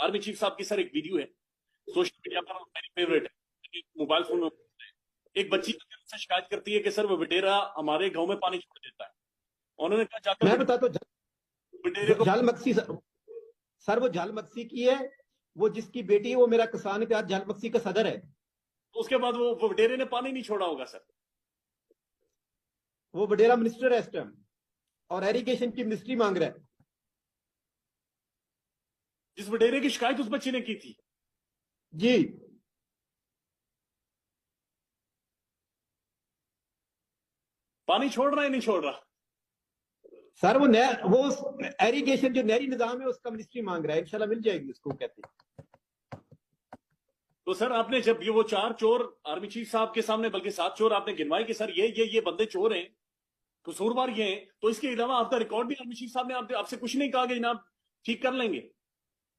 Army chief صاحب کی سر ایک ویڈیو ہے سوشل میڈیا پر، میری فیوریٹ ہے، موبائل فون میں ایک بچی سے شکایت کرتی ہے کہ سر وہ وڈیرا ہمارے گاؤں میں پانی چھوڑ دیتا ہے. انہوں نے کہا جا کر میں بتاتا ہوں وڈیرے کو جھال مکسی سر وہ جھال مکسی کی ہے، وہ جس کی بیٹی وہ میرا کسان اتحاد جھال مکسی کا صدر ہے. اس کے بعد وہ وڈیرے نے پانی نہیں چھوڑا ہوگا سر. وہ وڈیرا منسٹر ہے اس ٹائم اور ایریگیشن کی منسٹری مانگ رہا ہے. جس وڈیرے کی شکایت اس بچی نے کی تھی. جی پانی چھوڑ رہا ہے نہیں چھوڑ رہا سر وہ ایریگیشن جو نہری نظام ہے اس کا منسٹری مانگ رہا ہے، انشاءاللہ مل جائے گی اس کو کہتے ہیں. تو سر آپ نے جب وہ 4 چور آرمی چیف صاحب کے سامنے بلکہ 7 چور آپ نے گنوائے کہ سر یہ بندے چور ہیں، قصوروار یہ ہیں، تو اس کے علاوہ آپ کا ریکارڈ بھی آرمی چیف صاحب نے آپ سے کچھ نہیں کہا کہ جناب ٹھیک کر لیں گے؟